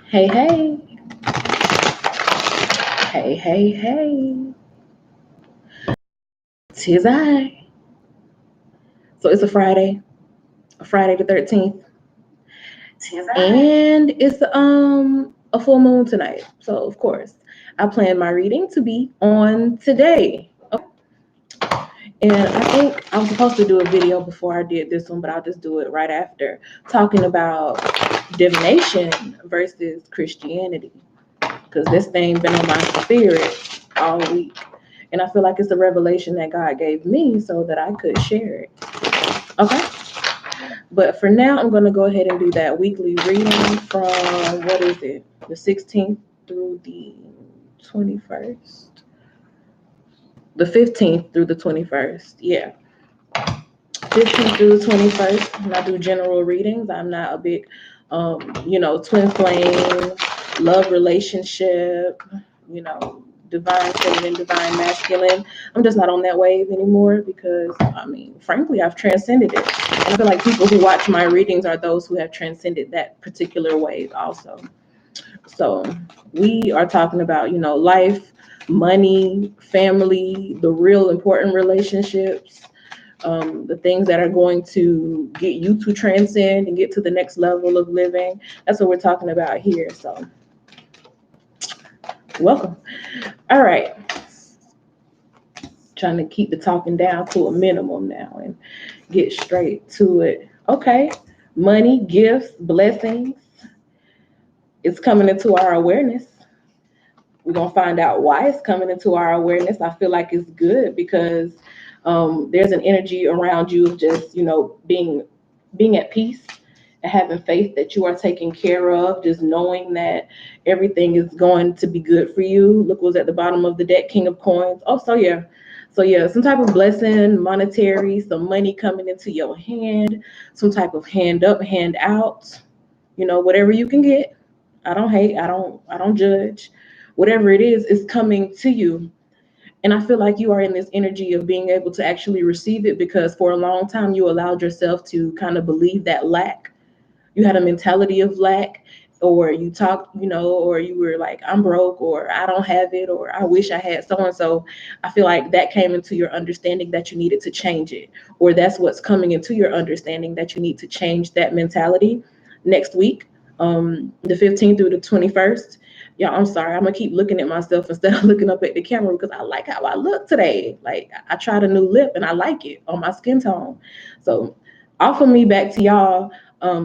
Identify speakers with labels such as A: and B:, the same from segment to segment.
A: Hey, hey, hey. Tis I. So it's a Friday the 13th, and it's a full moon tonight. So of course, I plan my reading to be on today. Okay. And I think I was supposed to do a video before I did this one, but I'll just do it right after, talking about divination versus Christianity, because this thing been on my spirit all week. And I feel like it's a revelation that God gave me so that I could share it. Okay. But for now, I'm going to go ahead and do that weekly reading from, what is it? The 16th through the 21st. The 15th through the 21st. Yeah. 15th through the 21st. And I do general readings. I'm not a big, twin flame, love relationship, divine feminine, divine masculine. I'm just not on that wave anymore because, frankly, I've transcended it. And I feel like people who watch my readings are those who have transcended that particular wave also. So we are talking about, life, money, family, the real important relationships, the things that are going to get you to transcend and get to the next level of living. That's what we're talking about here. So welcome. All right. Trying to keep the talking down to a minimum now and get straight to it. Okay. Money, gifts, blessings. It's coming into our awareness. We're going to find out why it's coming into our awareness. I feel like it's good because there's an energy around you of just, being at peace and having faith that you are taken care of, just knowing that everything is going to be good for you. Look what's at the bottom of the deck, King of Coins. Oh, so yeah. So yeah, some type of blessing, monetary, some money coming into your hand, some type of hand up, hand out, whatever you can get. I don't hate, I don't judge. Whatever it is coming to you. And I feel like you are in this energy of being able to actually receive it because for a long time you allowed yourself to kind of believe that lack. You had a mentality of lack, or you talked, or you were like, I'm broke, or I don't have it, or I wish I had so and so. I feel like that came into your understanding that you needed to change it, or that's what's coming into your understanding that you need to change that mentality next week, the 15th through the 21st. Yeah, I'm sorry. I'm gonna keep looking at myself instead of looking up at the camera because I like how I look today. Like I tried a new lip and I like it on my skin tone. So off of me back to y'all.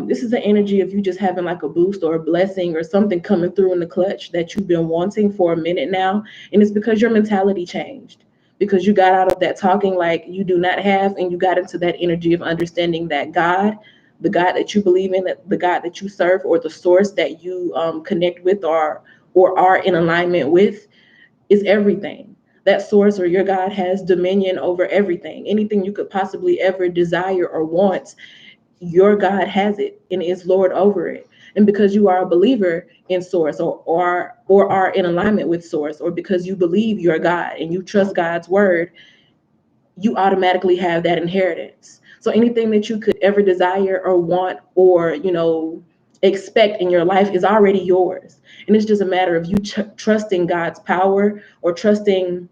A: This is the energy of you just having like a boost or a blessing or something coming through in the clutch that you've been wanting for a minute now. And it's because your mentality changed. Because you got out of that talking like you do not have, and you got into that energy of understanding that God, the God that you believe in, that the God that you serve, or the source that you connect with or are in alignment with, is everything. That source or your God has dominion over everything. Anything you could possibly ever desire or want, your God has it and is Lord over it. And because you are a believer in source, or are in alignment with source, or because you believe your God and you trust God's word, you automatically have that inheritance. So anything that you could ever desire or want or, expect in your life is already yours. And it's just a matter of you trusting God's power, or trusting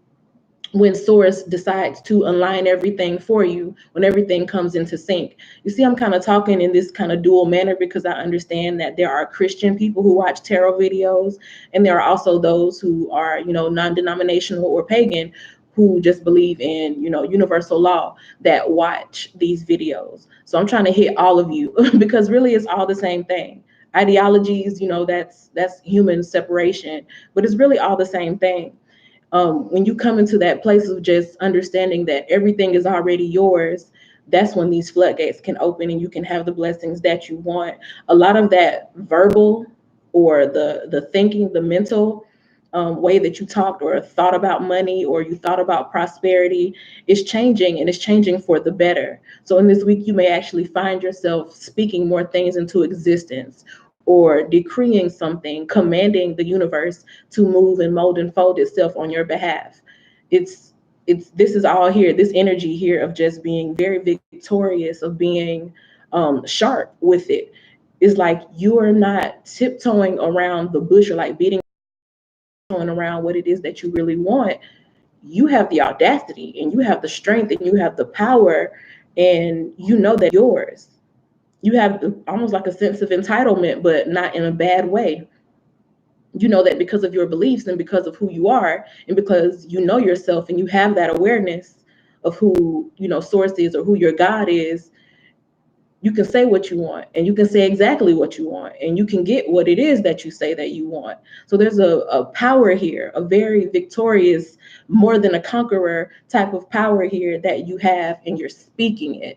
A: when source decides to align everything for you, when everything comes into sync. You see, I'm kind of talking in this kind of dual manner because I understand that there are Christian people who watch tarot videos, and there are also those who are, non-denominational or pagan, who just believe in, universal law, that watch these videos. So I'm trying to hit all of you because really it's all the same thing. Ideologies, that's human separation, but it's really all the same thing. When you come into that place of just understanding that everything is already yours, that's when these floodgates can open and you can have the blessings that you want. A lot of that verbal, or the thinking, the mental way that you talked or thought about money, or you thought about prosperity, is changing, and it's changing for the better. So in this week, you may actually find yourself speaking more things into existence, or decreeing something, commanding the universe to move and mold and fold itself on your behalf. It's this is all here, this energy here of just being very victorious, of being sharp with it. It's like you are not tiptoeing around the bush or like beating around what it is that you really want. You have the audacity and you have the strength and you have the power, and you know that yours. You have almost like a sense of entitlement, but not in a bad way. You know that because of your beliefs and because of who you are, and because you know yourself and you have that awareness of who, source is, or who your God is. You can say what you want, and you can say exactly what you want, and you can get what it is that you say that you want. So there's a power here, a very victorious, more than a conqueror type of power here that you have, and you're speaking it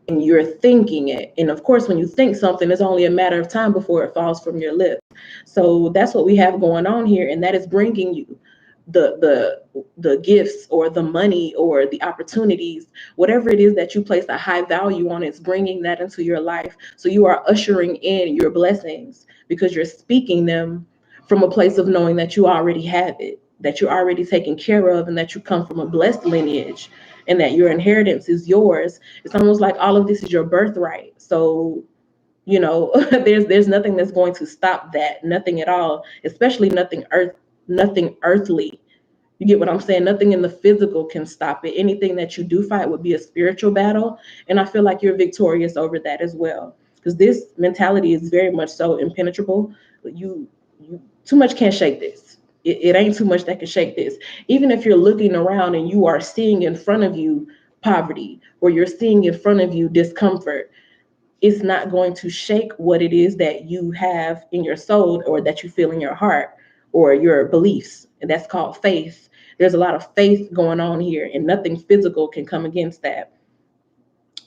A: and you're thinking it. And of course, when you think something, it's only a matter of time before it falls from your lips. So that's what we have going on here, and that is bringing you the gifts or the money or the opportunities, whatever it is that you place a high value on. It's bringing that into your life. So you are ushering in your blessings because you're speaking them from a place of knowing that you already have it, that you're already taken care of, and that you come from a blessed lineage, and that your inheritance is yours. It's almost like all of this is your birthright. So there's nothing that's going to stop that, nothing at all, especially nothing earthly. You get what I'm saying? Nothing in the physical can stop it. Anything that you do fight would be a spiritual battle, and I feel like you're victorious over that as well, because this mentality is very much so impenetrable. You too much can't shake this. It ain't too much that can shake this. Even if you're looking around and you are seeing in front of you poverty, or you're seeing in front of you discomfort, it's not going to shake what it is that you have in your soul, or that you feel in your heart, or your beliefs. And that's called faith. There's a lot of faith going on here, and nothing physical can come against that.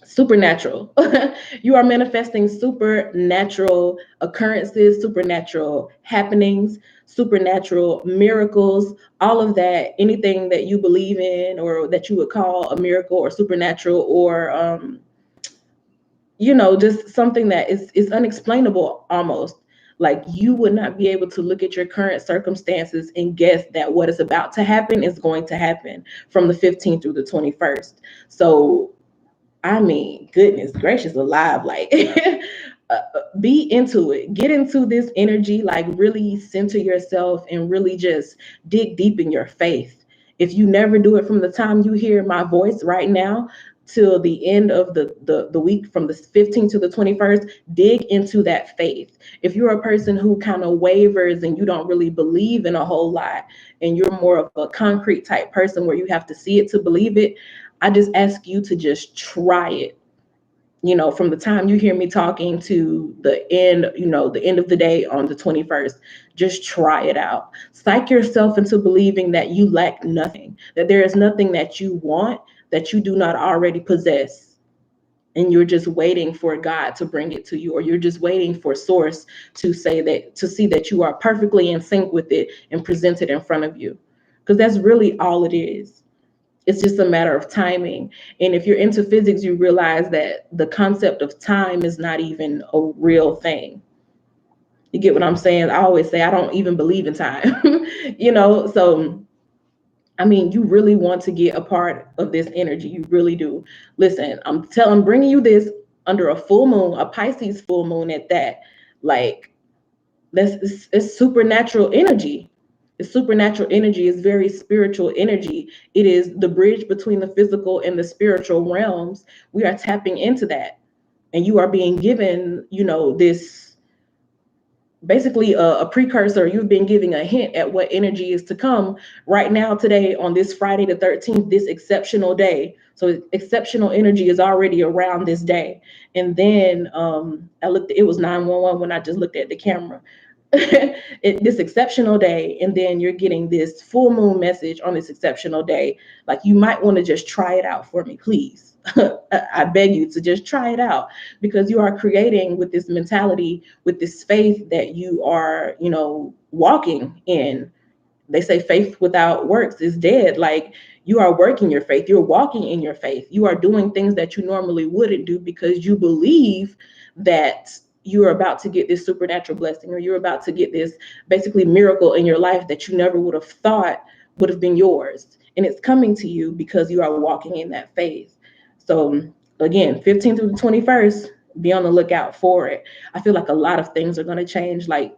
A: Supernatural. You are manifesting supernatural occurrences, supernatural happenings, supernatural miracles, all of that. Anything that you believe in, or that you would call a miracle or supernatural, or just something that is unexplainable almost. Like, you would not be able to look at your current circumstances and guess that what is about to happen is going to happen from the 15th through the 21st. So, I mean, goodness gracious alive, like be into it. Get into this energy, like really center yourself and really just dig deep in your faith. If you never do it from the time you hear my voice right now till the end of the week, from the 15th to the 21st, dig into that faith. If you're a person who kind of wavers and you don't really believe in a whole lot, and you're more of a concrete type person where you have to see it to believe it, I just ask you to just try it. From the time you hear me talking to the end of the day on the 21st, just try it out. Psych yourself into believing that you lack nothing, that there is nothing that you want that you do not already possess. And you're just waiting for God to bring it to you, or you're just waiting for source to see that you are perfectly in sync with it and present it in front of you. Because that's really all it is. It's just a matter of timing. And if you're into physics, you realize that the concept of time is not even a real thing. You get what I'm saying? I always say I don't even believe in time. So I mean, you really want to get a part of this energy. You really do. Listen, I'm bringing you this under a full moon, a Pisces full moon at that. Like, it's supernatural energy. It's supernatural energy. It's very spiritual energy. It is the bridge between the physical and the spiritual realms. We are tapping into that, and you are being given, this basically a precursor. You've been giving a hint at what energy is to come right now, today, on this Friday the 13th, this exceptional day. So exceptional energy is already around this day. And then it was 911 when I just looked at the camera. This exceptional day, and then you're getting this full moon message on this exceptional day. Like, you might want to just try it out for me, please. I beg you to just try it out, because you are creating with this mentality, with this faith that you are, walking in. They say faith without works is dead. Like, you are working your faith. You're walking in your faith. You are doing things that you normally wouldn't do, because you believe that you're about to get this supernatural blessing, or you're about to get this basically miracle in your life that you never would have thought would have been yours. And it's coming to you because you are walking in that faith. So again, 15th through the 21st, be on the lookout for it. I feel like a lot of things are going to change. Like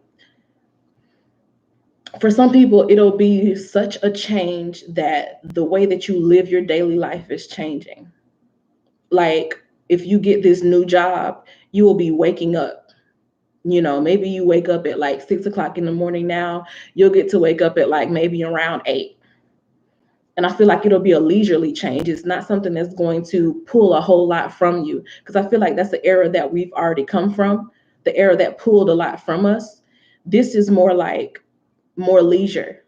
A: for some people, it'll be such a change that the way that you live your daily life is changing. Like if you get this new job, you will be waking up. Maybe you wake up at like 6 o'clock in the morning now. You'll get to wake up at like maybe around 8. And I feel like it'll be a leisurely change. It's not something that's going to pull a whole lot from you. Because I feel like that's the era that we've already come from, the era that pulled a lot from us. This is more like more leisure,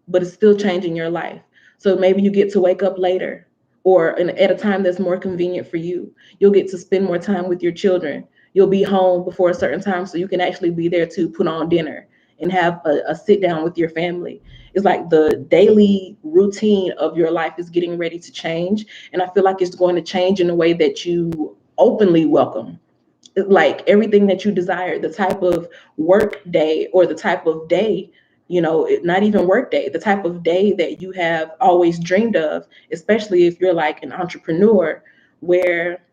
A: but it's still changing your life. So maybe you get to wake up later or at a time that's more convenient for you. You'll get to spend more time with your children. You'll be home before a certain time so you can actually be there to put on dinner and have a sit down with your family. It's like the daily routine of your life is getting ready to change. And I feel like it's going to change in a way that you openly welcome, like everything that you desire, the type of work day or the type of day, not even work day, the type of day that you have always dreamed of, especially if you're like an entrepreneur where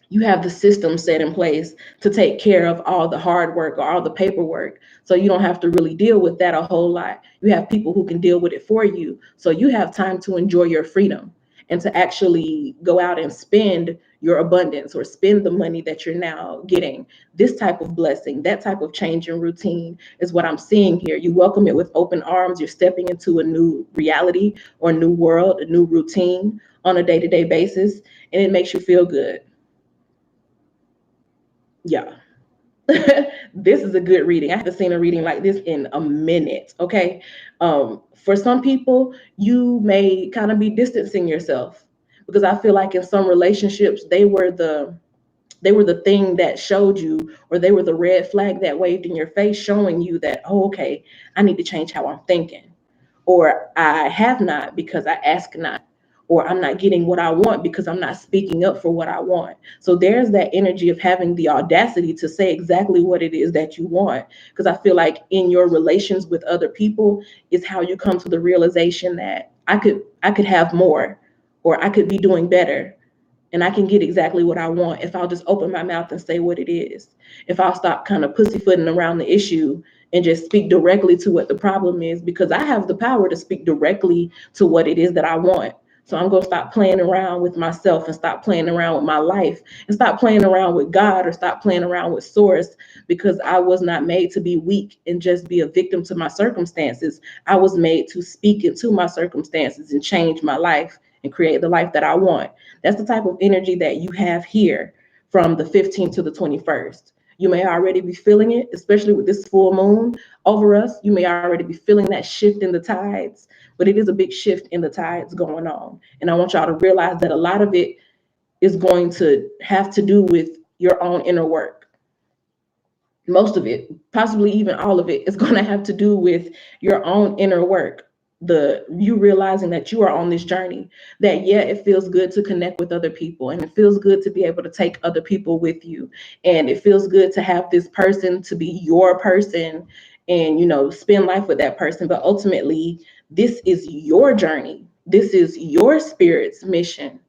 A: you have the system set in place to take care of all the hard work or all the paperwork. So you don't have to really deal with that a whole lot. You have people who can deal with it for you. So you have time to enjoy your freedom and to actually go out and spend your abundance or spend the money that you're now getting. This type of blessing, that type of change in routine is what I'm seeing here. You welcome it with open arms. You're stepping into a new reality or a new world, a new routine on a day-to-day basis, and it makes you feel good. Yeah. This is a good reading. I haven't seen a reading like this in a minute. Okay. For some people, you may kind of be distancing yourself because I feel like in some relationships, they were the thing that showed you, or they were the red flag that waved in your face, showing you that, oh, okay, I need to change how I'm thinking, or I have not because I ask not, or I'm not getting what I want because I'm not speaking up for what I want. So there's that energy of having the audacity to say exactly what it is that you want. Because I feel like in your relations with other people is how you come to the realization that I could have more, or I could be doing better, and I can get exactly what I want if I'll just open my mouth and say what it is. If I'll stop kind of pussyfooting around the issue and just speak directly to what the problem is, because I have the power to speak directly to what it is that I want. So I'm going to stop playing around with myself and stop playing around with my life and stop playing around with God or stop playing around with source, because I was not made to be weak and just be a victim to my circumstances. I was made to speak into my circumstances and change my life and create the life that I want. That's the type of energy that you have here from the 15th to the 21st. You may already be feeling it, especially with this full moon over us. You may already be feeling that shift in the tides, but it is a big shift in the tides going on. And I want y'all to realize that a lot of it is going to have to do with your own inner work. Most of it, possibly even all of it, is going to have to do with your own inner work. The you realizing that you are on this journey, that yeah, it feels good to connect with other people, and it feels good to be able to take other people with you, and it feels good to have this person to be your person, and spend life with that person. But ultimately, this is your journey, this is your spirit's mission.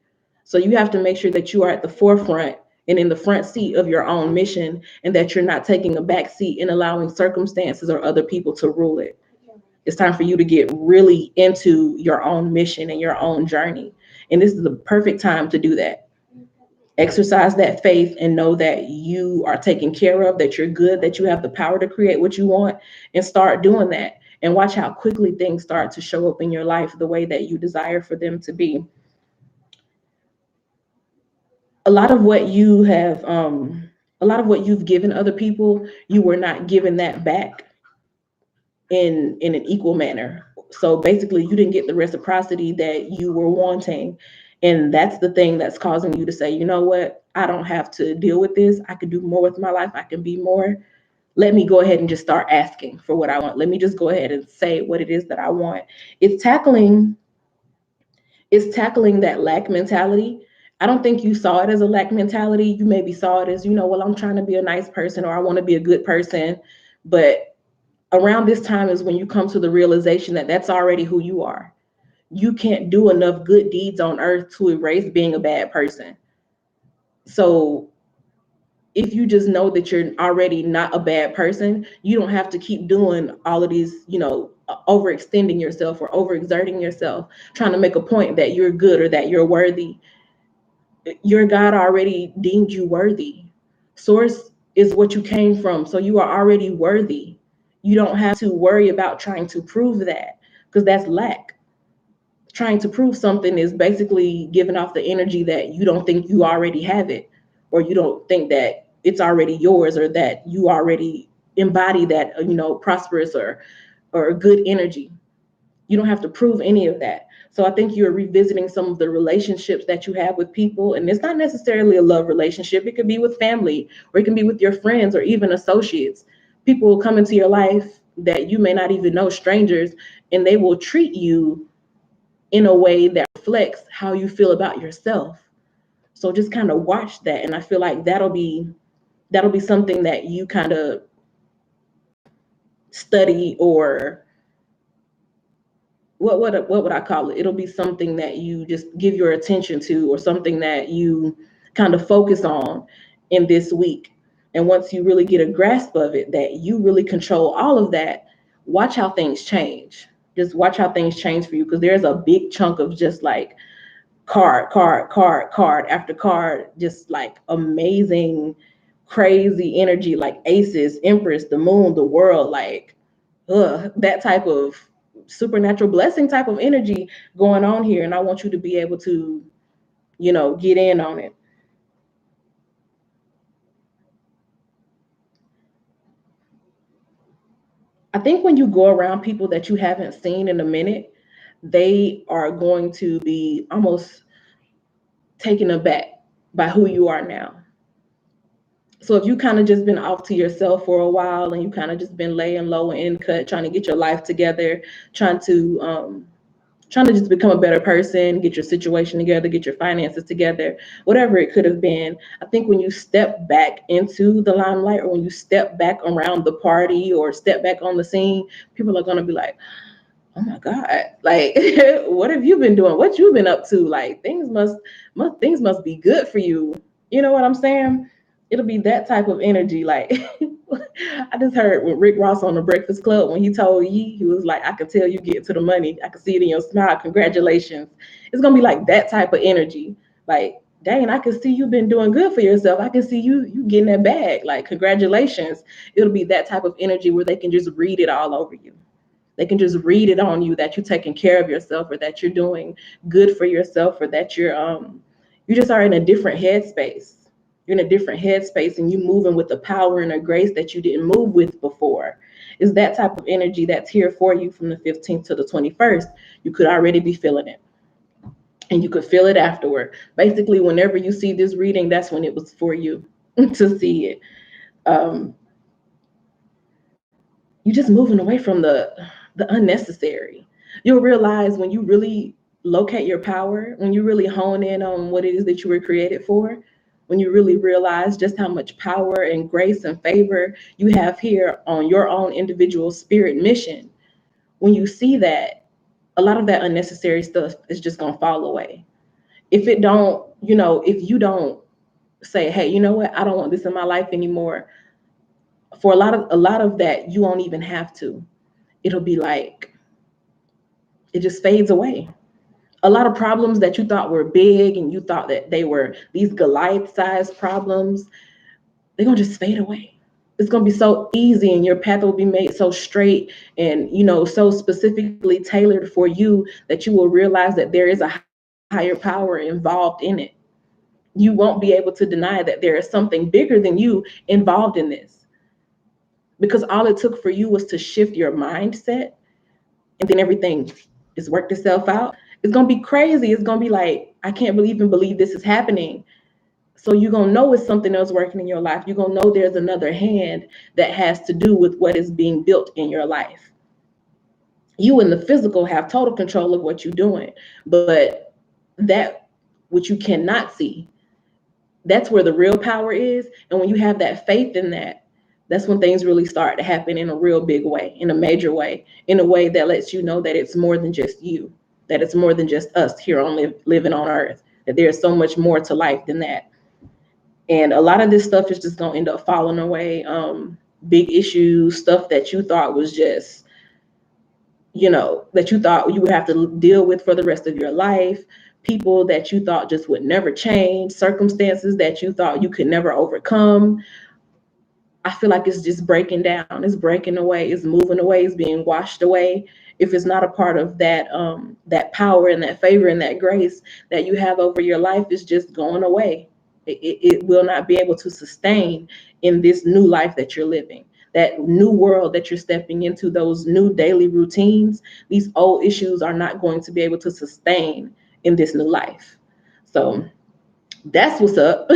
A: So you have to make sure that you are at the forefront and in the front seat of your own mission, and that you're not taking a back seat and allowing circumstances or other people to rule it. It's time for you to get really into your own mission and your own journey. And this is the perfect time to do that. Exercise that faith and know that you are taken care of, that you're good, that you have the power to create what you want, and start doing that. And watch how quickly things start to show up in your life the way that you desire for them to be. A lot of what you have, a lot of what you've given other people, you were not given that back in an equal manner. So basically, you didn't get the reciprocity that you were wanting. And that's the thing that's causing you to say, you know what? I don't have to deal with this. I can do more with my life. I can be more. Let me go ahead and just start asking for what I want. Let me just go ahead and say what it is that I want. It's tackling that lack mentality. I don't think you saw it as a lack mentality. You maybe saw it as, well, I'm trying to be a nice person, or I want to be a good person. But around this time is when you come to the realization that that's already who you are. You can't do enough good deeds on earth to erase being a bad person. So if you just know that you're already not a bad person, you don't have to keep doing all of these, overextending yourself or overexerting yourself, trying to make a point that you're good or that you're worthy. Your God already deemed you worthy. Source is what you came from, so you are already worthy. You don't have to worry about trying to prove that, because that's lack. Trying to prove something is basically giving off the energy that you don't think you already have it, or you don't think that it's already yours, or that you already embody that, prosperous or good energy. You don't have to prove any of that. So I think you're revisiting some of the relationships that you have with people, and it's not necessarily a love relationship. It could be with family, or it can be with your friends, or even associates. People will come into your life that you may not even know, strangers, and they will treat you in a way that reflects how you feel about yourself. So just kind of watch that, and I feel like that'll be something that you kind of study, or what would I call it? It'll be something that you just give your attention to, or something that you kind of focus on in this week. And once you really get a grasp of it, that you really control all of that, watch how things change. Just watch how things change for you, because there's a big chunk of just like card after card, just like amazing, crazy energy, like aces, Empress, the moon, the world, like that type of supernatural blessing type of energy going on here. And I want you to be able to, get in on it. I think when you go around people that you haven't seen in a minute, they are going to be almost taken aback by who you are now. So if you kind of just been off to yourself for a while, and you kind of just been laying low and in cut, trying to get your life together, trying to just become a better person, get your situation together, get your finances together, whatever it could have been. I think when you step back into the limelight, or when you step back around the party, or step back on the scene, people are going to be like, oh my God, like, what have you been doing? What you been up to? Like, things must be good for you. You know what I'm saying? It'll be that type of energy. Like, I just heard with Rick Ross on the Breakfast Club, when he told Ye, he was like, I can tell you getting to the money. I can see it in your smile. Congratulations. It's gonna be like that type of energy. Like, dang, I can see you've been doing good for yourself. I can see you getting that bag. Like, congratulations. It'll be that type of energy where they can just read it all over you. They can just read it on you that you're taking care of yourself, or that you're doing good for yourself, or that you just are in a different headspace. You're in a different headspace, and you moving with the power and a grace that you didn't move with before. Is that type of energy that's here for you from the 15th to the 21st. You could already be feeling it, and you could feel it afterward. Basically, whenever you see this reading, that's when it was for you to see it. Um, you're just moving away from the unnecessary. You'll realize when you really locate your power, when you really hone in on what it is that you were created for, when you really realize just how much power and grace and favor you have here on your own individual spirit mission. When you see that, a lot of that unnecessary stuff is just going to fall away. If it don't, if you don't say, hey, you know what, I don't want this in my life anymore, for a lot of that, you won't even have to. It'll be like, it just fades away. A lot of problems that you thought were big, and you thought that they were these Goliath-sized problems, they're gonna just fade away. It's gonna be so easy, and your path will be made so straight, and so specifically tailored for you, that you will realize that there is a higher power involved in it. You won't be able to deny that there is something bigger than you involved in this, because all it took for you was to shift your mindset, and then everything is worked itself out. It's gonna be crazy. It's gonna be like, I can't even believe this is happening. So you're gonna know it's something else working in your life. You're gonna know there's another hand that has to do with what is being built in your life. You in the physical have total control of what you're doing, but that which you cannot see, that's where the real power is. And when you have that faith in that, that's when things really start to happen in a real big way, in a major way, in a way that lets you know that it's more than just you, that it's more than just us here on living on earth, that there's so much more to life than that. And a lot of this stuff is just gonna end up falling away. Big issues, stuff that you thought was just, that you thought you would have to deal with for the rest of your life, people that you thought just would never change, circumstances that you thought you could never overcome. I feel like it's just breaking down, it's breaking away, it's moving away, it's being washed away. If it's not a part of that power and that favor and that grace that you have over your life, is just going away. It will not be able to sustain in this new life that you're living, that new world that you're stepping into, those new daily routines. These old issues are not going to be able to sustain in this new life. So that's what's up.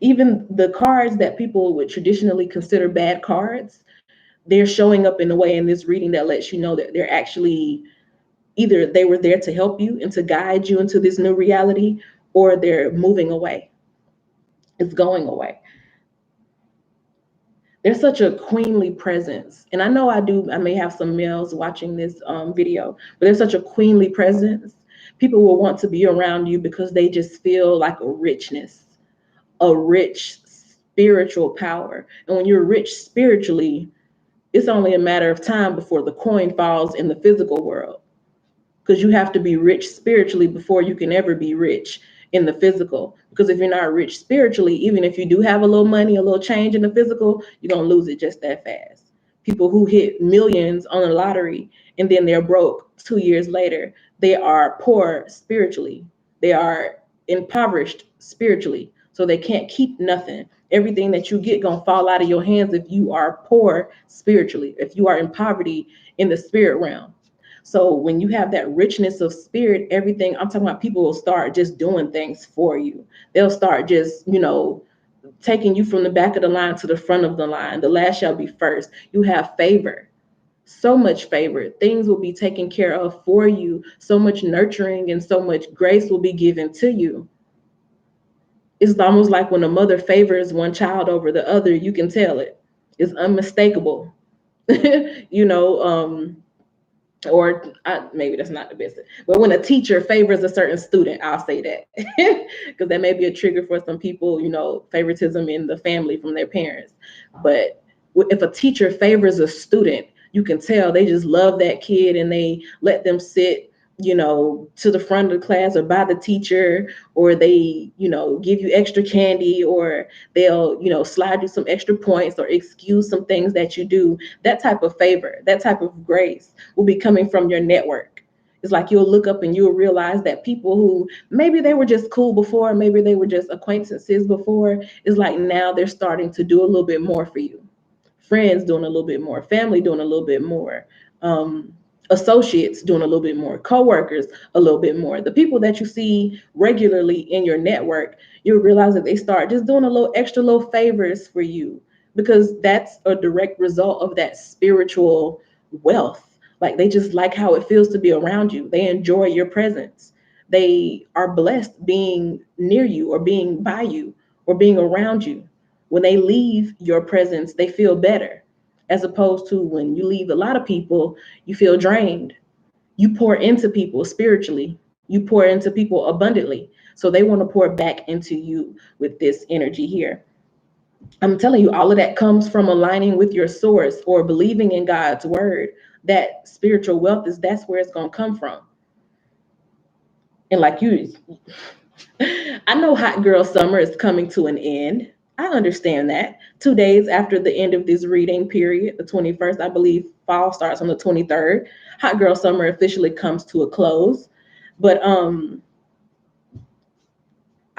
A: Even the cards that people would traditionally consider bad cards, they're showing up in a way in this reading that lets you know that they're actually, either they were there to help you and to guide you into this new reality, or they're moving away. It's going away. There's such a queenly presence. And I know I may have some males watching this video, but there's such a queenly presence. People will want to be around you because they just feel like a richness, a rich spiritual power. And when you're rich spiritually, it's only a matter of time before the coin falls in the physical world, because you have to be rich spiritually before you can ever be rich in the physical. Because if you're not rich spiritually, even if you do have a little money, a little change in the physical, you're going to lose it just that fast. People who hit millions on a lottery and then they're broke 2 years later, they are poor spiritually. They are impoverished spiritually. So they can't keep nothing. Everything that you get gonna fall out of your hands if you are poor spiritually, if you are in poverty in the spirit realm. So when you have that richness of spirit, everything I'm talking about, people will start just doing things for you. They'll start just, taking you from the back of the line to the front of the line. The last shall be first. You have favor, so much favor. Things will be taken care of for you. So much nurturing and so much grace will be given to you. It's almost like when a mother favors one child over the other, you can tell it. It's unmistakable. you know, or maybe that's not the best, but when a teacher favors a certain student, I'll say that, because that may be a trigger for some people, favoritism in the family from their parents. But if a teacher favors a student, you can tell they just love that kid and they let them sit, to the front of the class or by the teacher, or they, give you extra candy, or they'll, slide you some extra points or excuse some things that you do. That type of favor, that type of grace will be coming from your network. It's like you'll look up and you'll realize that people who maybe they were just cool before, maybe they were just acquaintances before, is like now they're starting to do a little bit more for you. Friends doing a little bit more, family doing a little bit more, associates doing a little bit more, coworkers a little bit more. The people that you see regularly in your network, you'll realize that they start just doing a little extra little favors for you, because that's a direct result of that spiritual wealth. Like they just like how it feels to be around you. They enjoy your presence. They are blessed being near you or being by you or being around you. When they leave your presence, they feel better, as opposed to when you leave a lot of people, you feel drained. You pour into people spiritually, you pour into people abundantly. So they want to pour back into you with this energy here. I'm telling you, all of that comes from aligning with your source or believing in God's word. That spiritual wealth that's where it's going to come from. And like you, I know hot girl summer is coming to an end. I understand that. 2 days after the end of this reading period, the 21st, I believe fall starts on the 23rd. Hot girl summer officially comes to a close. But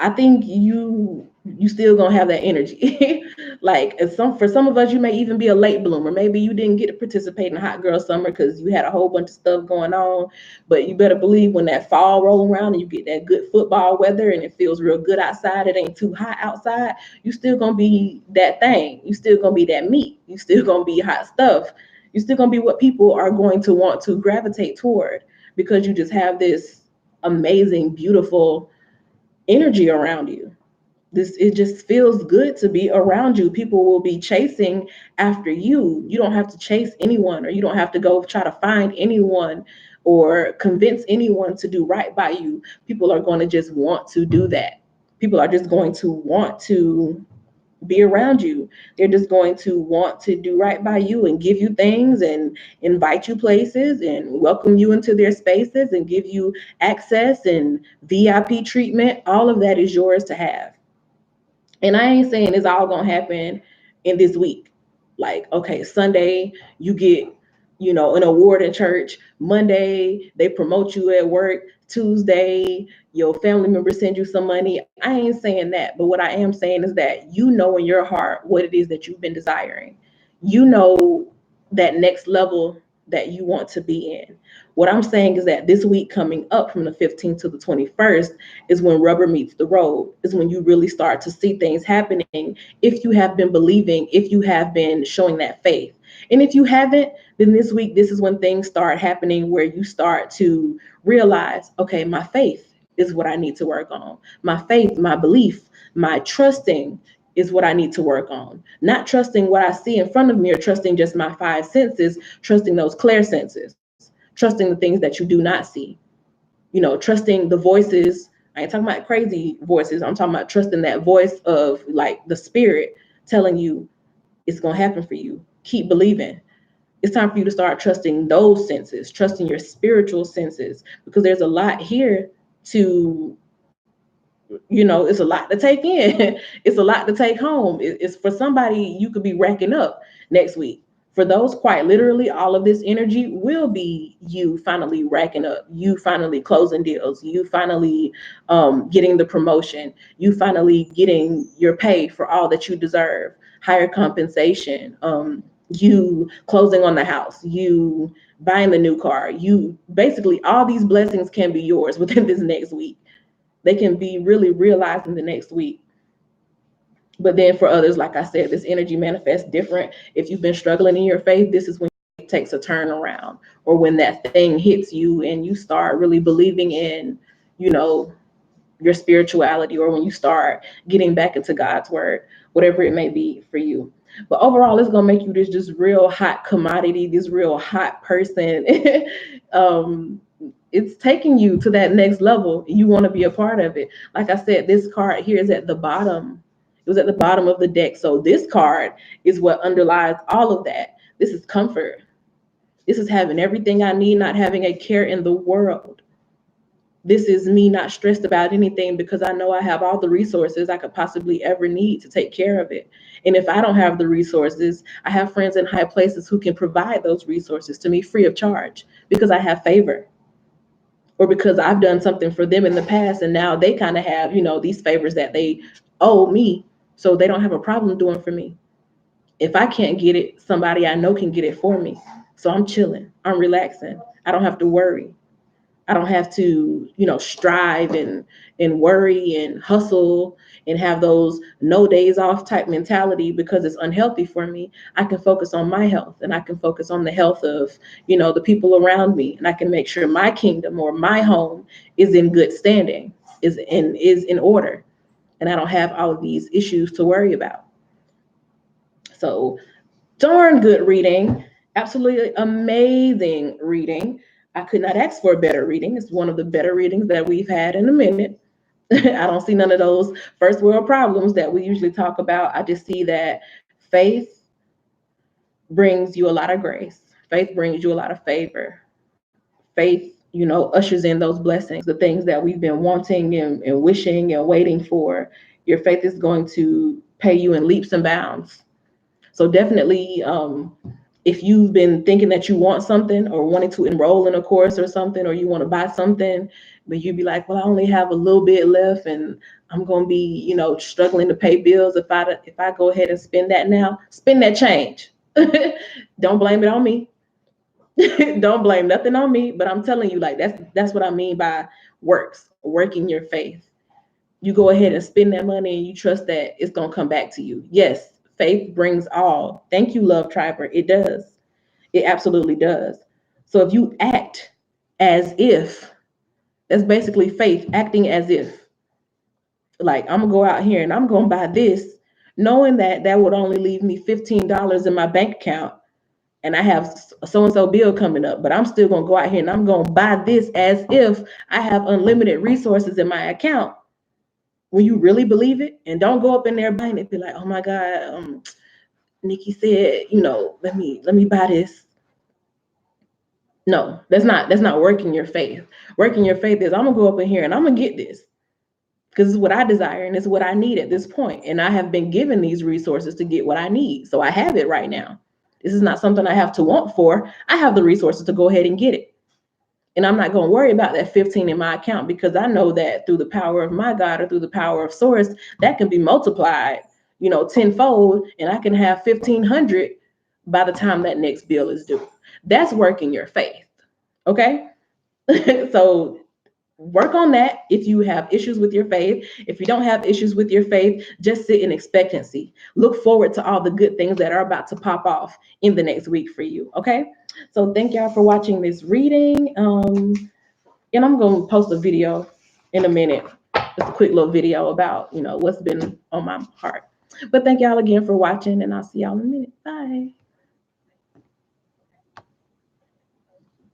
A: I think you still gonna have that energy. Like for some of us, you may even be a late bloomer. Maybe you didn't get to participate in hot girl summer because you had a whole bunch of stuff going on. But you better believe when that fall roll around and you get that good football weather and it feels real good outside, it ain't too hot outside, you still gonna be that thing. You still gonna be that meat. You still gonna be hot stuff. You still gonna be what people are going to want to gravitate toward, because you just have this amazing, beautiful energy around you. It just feels good to be around you. People will be chasing after you. You don't have to chase anyone, or you don't have to go try to find anyone or convince anyone to do right by you. People are going to just want to do that. People are just going to want to be around you. They're just going to want to do right by you and give you things and invite you places and welcome you into their spaces and give you access and VIP treatment. All of that is yours to have. And I ain't saying it's all gonna happen in this week. Like, okay, Sunday you get, an award in church. Monday they promote you at work. Tuesday your family members send you some money. I ain't saying that, but what I am saying is that you know in your heart what it is that you've been desiring. You know that next level that you want to be in. What I'm saying is that this week coming up from the 15th to the 21st is when rubber meets the road, is when you really start to see things happening if you have been believing, if you have been showing that faith. And if you haven't, then this week, this is when things start happening where you start to realize, okay, my faith is what I need to work on. My faith, my belief, my trusting is what I need to work on. Not trusting what I see in front of me or trusting just my five senses, trusting those clear senses, trusting the things that you do not see, trusting the voices. I ain't talking about crazy voices. I'm talking about trusting that voice of like the spirit telling you it's going to happen for you. Keep believing. It's time for you to start trusting those senses, trusting your spiritual senses, because there's a lot here to, it's a lot to take in. It's a lot to take home. It's for somebody you could be racking up next week. For those, quite literally, all of this energy will be you finally racking up, you finally closing deals, you finally getting the promotion, you finally getting your pay for all that you deserve, higher compensation, you closing on the house, you buying the new car, you basically all these blessings can be yours within this next week. They can be really realized in the next week. But then for others, like I said, this energy manifests different. If you've been struggling in your faith, this is when it takes a turnaround, or when that thing hits you and you start really believing in, your spirituality, or when you start getting back into God's word, whatever it may be for you. But overall, it's gonna make you this just real hot commodity, this real hot person. It's taking you to that next level. You want to be a part of it. Like I said, this card here is at the bottom. It was at the bottom of the deck. So this card is what underlies all of that. This is comfort. This is having everything I need, not having a care in the world. This is me not stressed about anything because I know I have all the resources I could possibly ever need to take care of it. And if I don't have the resources, I have friends in high places who can provide those resources to me free of charge because I have favor, or because I've done something for them in the past and now they kind of have, these favors that they owe me, so they don't have a problem doing for me. If I can't get it, somebody I know can get it for me. So I'm chilling, I'm relaxing. I don't have to worry. I don't have to, strive and worry and hustle and have those no days off type mentality because it's unhealthy for me. I can focus on my health, and I can focus on the health of, the people around me, and I can make sure my kingdom or my home is in good standing, is in order, and I don't have all of these issues to worry about. So darn good reading. Absolutely amazing reading. I could not ask for a better reading. It's one of the better readings that we've had in a minute. I don't see none of those first world problems that we usually talk about. I just see that faith brings you a lot of grace. Faith brings you a lot of favor. Faith, ushers in those blessings, the things that we've been wanting and wishing and waiting for. Your faith is going to pay you in leaps and bounds. So definitely, if you've been thinking that you want something or wanting to enroll in a course or something, or you want to buy something, but you'd be like, well, I only have a little bit left and I'm going to be, struggling to pay bills. If I go ahead and spend that now, spend that change. Don't blame it on me. Don't blame nothing on me. But I'm telling you, like, that's what I mean by working your faith. You go ahead and spend that money and you trust that it's going to come back to you. Yes, faith brings all. Thank you, Love Triber. It does. It absolutely does. So if you act as if, that's basically faith, acting as if, like, I'm going to go out here and I'm going to buy this, knowing that that would only leave me $15 in my bank account and I have so-and-so bill coming up, but I'm still going to go out here and I'm going to buy this as if I have unlimited resources in my account. when you really believe it, and don't go up in there buying it, be like, oh my God, Nikki said, let me buy this. No, that's not working your faith. Working your faith is, I'm gonna go up in here and I'm gonna get this because it's what I desire and it's what I need at this point. And I have been given these resources to get what I need. So I have it right now. This is not something I have to want for. I have the resources to go ahead and get it. And I'm not going to worry about that 15 in my account, because I know that through the power of my God, or through the power of source, that can be multiplied, tenfold, and I can have 1,500 by the time that next bill is due. That's working your faith. Okay. So work on that. If you have issues with your faith, if you don't have issues with your faith, just sit in expectancy. Look forward to all the good things that are about to pop off in the next week for you. Okay. So thank y'all for watching this reading. And I'm going to post a video in a minute. Just a quick little video about, what's been on my heart. But thank y'all again for watching, and I'll see y'all in a minute. Bye.